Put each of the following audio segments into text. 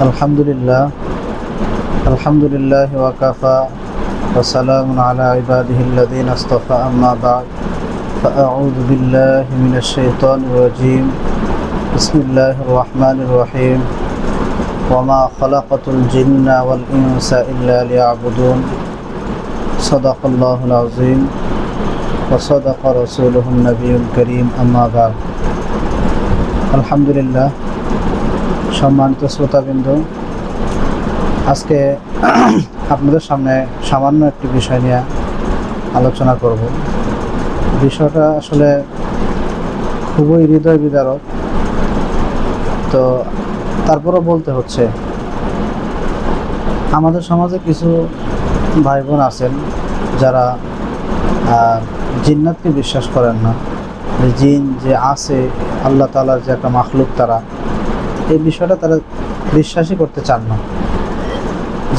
আলহামদুলিল্লাহ আলহামদুলিল্লাহি ওয়া কাফা ওয়া সালামুন আলা ইবাদিহিল্লাযীনা ইসতাফা আম্মা বা'দ ফাআউযু বিল্লাহি মিনাশ শাইতানির রাজীম বিসমিল্লাহির রাহমানির রহিম ওয়া মা খালাকাতুল জিন্না ওয়াল ইনসা ইল্লা লিয়া'বুদুন সাদাকাল্লাহুল আযীম ওয়া সাদাকা রাসূলুহুন নবিয়্যুল কারীম আম্মা বা'দ। আলহামদুলিল্লাহ, সম্মানিত শ্রোতাবৃন্দ, আজকে আপনাদের সামনে সামান্য একটি বিষয় নিয়ে আলোচনা করব। বিষয়টা আসলে খুবই হৃদয় বিদারক, তো তারপরও বলতে হচ্ছে। আমাদের সমাজে কিছু ভাই বোন আছেন যারা জিন্নাতকে বিশ্বাস করেন না, যে জিন যে আছে, আল্লাহ তাআলার যে একটা মাখলুক, তারা এই বিষয়টা তারা বিশ্বাসই করতে চান না।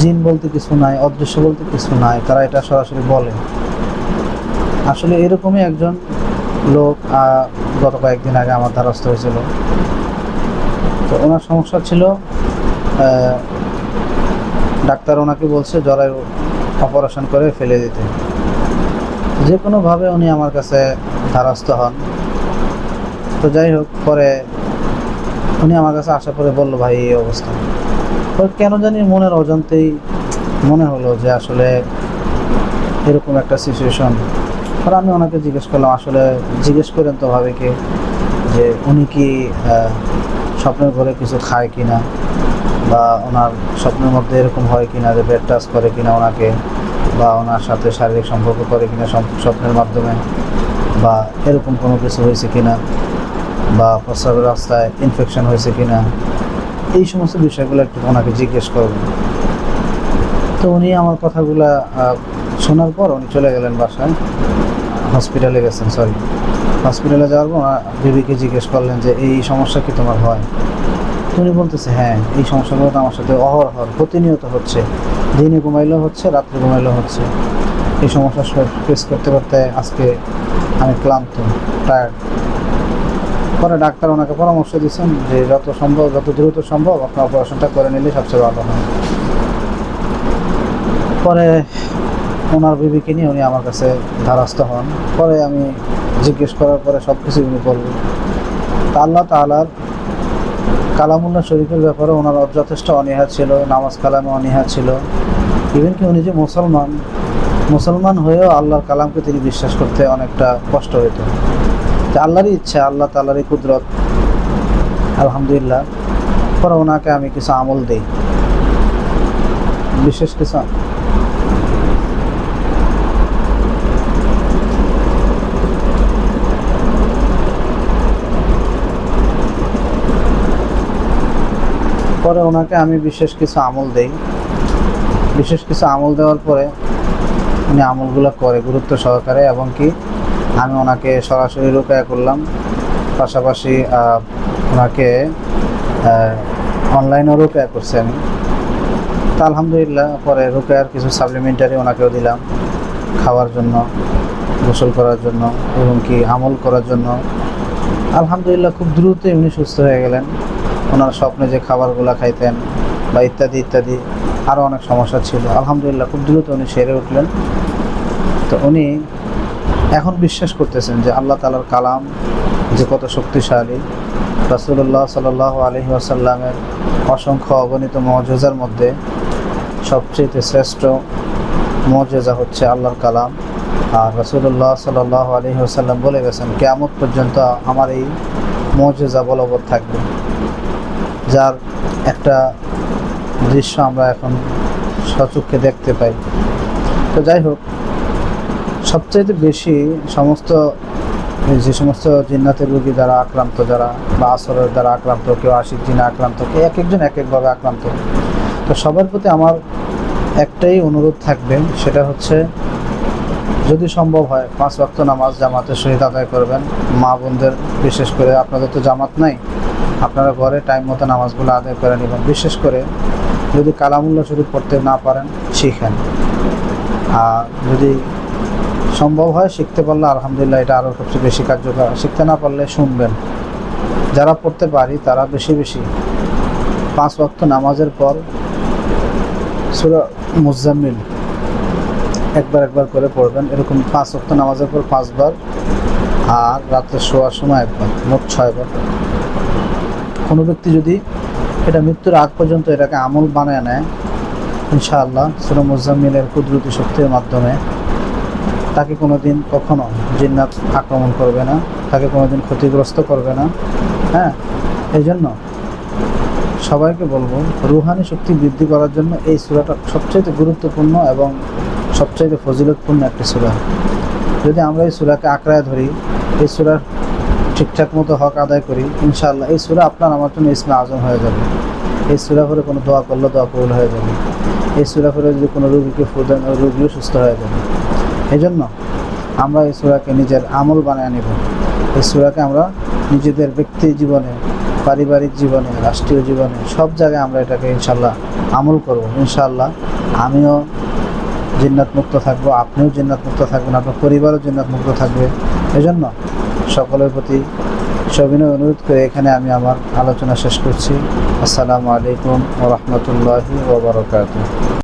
জিন বলতে কিছু নাই, অদৃশ্য বলতে কিছু নাই, তারা এটা সরাসরি বলে। আসলে এরকমই একজন লোক গত কয়েকদিন আগে আমার দ্বারস্থ হয়েছিল। তো ওনার সমস্যা ছিল, ডাক্তার ওনাকে বলছে জরায়ু অপারেশন করে ফেলে দিতে। যে কোনোভাবে উনি আমার কাছে দ্বারস্থ হন। তো যাই হোক, পরে উনি আমার কাছে আসার পরে বললো, ভাই এই অবস্থা। তো কেন জানি মনের অজান্তেই মনে হলো যে আসলে এরকম একটা সিচুয়েশন। পরে আমি ওনাকে জিজ্ঞেস করলাম, আসলে জিজ্ঞেস করেন তো ভাবিকে যে উনি কি স্বপ্নের ঘরে কিছু খায় কিনা, বা ওনার স্বপ্নের মধ্যে এরকম হয় কিনা যে বেড টাচ করে কিনা ওনাকে, বা ওনার সাথে শারীরিক সম্পর্ক করে কিনা স্বপ্নের মাধ্যমে, বা এরকম কোনো কিছু হয়েছে কিনা, বা প্রস্রাবের রাস্তায় ইনফেকশন হয়েছে কিনা, এই সমস্ত বিষয়গুলো একটু ওনাকে জিজ্ঞেস করবেন। তো উনি আমার কথাগুলো শোনার পর উনি চলে গেলেন বাসায়, হসপিটালে গেছেন, হসপিটালে যাওয়ার পর বিবিকে জিজ্ঞেস করলেন যে এই সমস্যা কি তোমার হয়। তো উনি বলতেছে, হ্যাঁ, এই সমস্যাগুলো তো আমার সাথে অহরহ প্রতিনিয়ত হচ্ছে, দিনে ঘুমাইলেও হচ্ছে, রাত্রে ঘুমাইলেও হচ্ছে। এই সমস্যা ফেস করতে করতে আজকে আমি ক্লান্ত, টায়ার্ড। পরে ডাক্তার ওনাকে পরামর্শ দিচ্ছেন যে যত দ্রুত সম্ভব আপনার অপারেশনটা করে নিলে সবচেয়ে ভালো হয়। পরে ওনার বিবিকে নিয়ে উনি আমার কাছে দ্বারস্থ হন। পরে আমি জিজ্ঞেস করার পরে সব কিছু উনি বললেন। আল্লাহ তাআলার কালামুল্লাহ শরীফের ব্যাপারে ওনার যথেষ্ট অনীহা ছিল, নামাজ কালামে অনীহা ছিল। ইভেন কি উনি যে মুসলমান হয়েও আল্লাহর কালামকে তিনি বিশ্বাস করতে অনেকটা কষ্ট হইত। যে আল্লাহরই ইচ্ছা, আল্লাহ তাআলারই কুদরত, আলহামদুলিল্লাহ। পরে ওনাকে আমি কিছু আমল দিই, বিশেষ কিছু। পরে ওনাকে আমি বিশেষ কিছু আমল দেওয়ার পরে উনি আমলগুলো করে গুরুত্ব সহকারে, এবং কি আমি ওনাকে সরাসরি রুকায়া করলাম, পাশাপাশি ওনাকে অনলাইনেও রুকায়া করছি আমি। তা আলহামদুলিল্লাহ, পরে রুকায়ার কিছু সাপ্লিমেন্টারি ওনাকেও দিলাম খাওয়ার জন্য, গোসল করার জন্য, এবং কি আমল করার জন্য। আলহামদুলিল্লাহ, খুব দ্রুতই উনি সুস্থ হয়ে গেলেন। ওনার স্বপ্নে যে খাবারগুলো খাইতেন বা ইত্যাদি ইত্যাদি আরও অনেক সমস্যা ছিল, আলহামদুলিল্লাহ খুব দ্রুত উনি সেরে উঠলেন। তো উনি এখন বিশ্বাস করতেছেন যে আল্লাহ তাআলার কালাম যে কত শক্তিশালী। রাসূলুল্লাহ সাল্লাল্লাহু আলাইহি ওয়াসাল্লামের অসংখ্য অগণিত মুআজিজার মধ্যে সবচেয়ে শ্রেষ্ঠ মুআজিজা হচ্ছে আল্লাহর কালাম। আর রাসূলুল্লাহ সাল্লাল্লাহু আলাইহি ওয়াসাল্লাম বলে গেছেন, কিয়ামত পর্যন্ত আমার এই মুআজিজা বলবৎ থাকবে, যার একটা দৃশ্য আমরা এখন সচক্ষে দেখতে পাই। তো যাই হোক, সবচাইতে বেশি যে সমস্ত জিন্নাতের রোগী যারা আক্রান্ত, যারা বা আসরের দ্বারা আক্রান্ত, কেউ আশিক জিনে আক্রান্ত, এক একজন এক একভাবে আক্রান্ত। তো সবার প্রতি আমার একটাই অনুরোধ থাকবে, সেটা হচ্ছে যদি সম্ভব হয় 5 ওয়াক্ত নামাজ জামাতের সহিত আদায় করবেন। মা বোনদের বিশেষ করে, আপনাদের তো জামাত নাই, আপনারা ঘরে টাইম মতো নামাজগুলো আদায় করে নেবেন। বিশেষ করে যদি কালামুল্লাহ শরীফ পড়তে না পারেন, শিখেন। আর যদি সম্ভব হয় শিখতে পারলে আলহামদুলিল্লাহ, এটা আরও সবচেয়ে বেশি কার্যকর। শিখতে না পারলে শুনবেন। যারা পড়তে পারি তারা বেশি বেশি 5 ওয়াক্ত নামাজের পর সূরা মুজাম্মিল একবার করে পড়বেন, এরকম 5 ওয়াক্ত নামাজের পর 5 বার, আর রাত্রে শোয়ার সময় একবার, মোট 6 বার। কোনো ব্যক্তি যদি এটা মৃত্যুর আগ পর্যন্ত এটাকে আমল বানায় নেয়, ইনশাআল্লাহ সূরা মুজাম্মিলের কুদরতি শক্তির মাধ্যমে তাকে কোনোদিন কখনো জিন্নাত আক্রমণ করবে না, তাকে কোনোদিন ক্ষতিগ্রস্ত করবে না। হ্যাঁ, এই জন্য সবাইকে বলবো, রুহানি শক্তি বৃদ্ধি করার জন্য এই সূরাটা সবচেয়ে গুরুত্বপূর্ণ এবং সবচেয়ে ফজিলতপূর্ণ একটি সূরা। যদি আমরা এই সূরাকে আঁকড়ায় ধরি, এই সূরার ঠিকঠাক মতো হক আদায় করি, ইনশাআল্লাহ এই সূরা আপনার আমার জন্য ইসমে আজম হয়ে যাবে। এই সূরা পড়ে কোনো দোয়া করলে দোয়া কবুল হয়ে যাবে। এই সূরা পড়ে যদি কোনো রোগীকে ফু দেন, রোগীও সুস্থ হয়ে যাবে। এই জন্য আমরা এই সূরাকে নিজের আমল বানিয়ে নেব। এই সূরাকে আমরা নিজেদের ব্যক্তি জীবনে, পারিবারিক জীবনে, রাষ্ট্রীয় জীবনে, সব জায়গায় আমরা এটাকে ইনশাআল্লাহ আমল করব। ইনশাআল্লাহ আমিও জিন্নাত মুক্ত থাকবো, আপনিও জিন্নাত মুক্ত থাকবেন, আপনার পরিবারও জিন্নাত মুক্ত থাকবে। এজন্য সকলের প্রতি সবিনয় অনুরোধ করে এখানে আমি আমার আলোচনা শেষ করছি। আসসালামু আলাইকুম ওয়া রাহমাতুল্লাহি ওয়া বারাকাতুহু।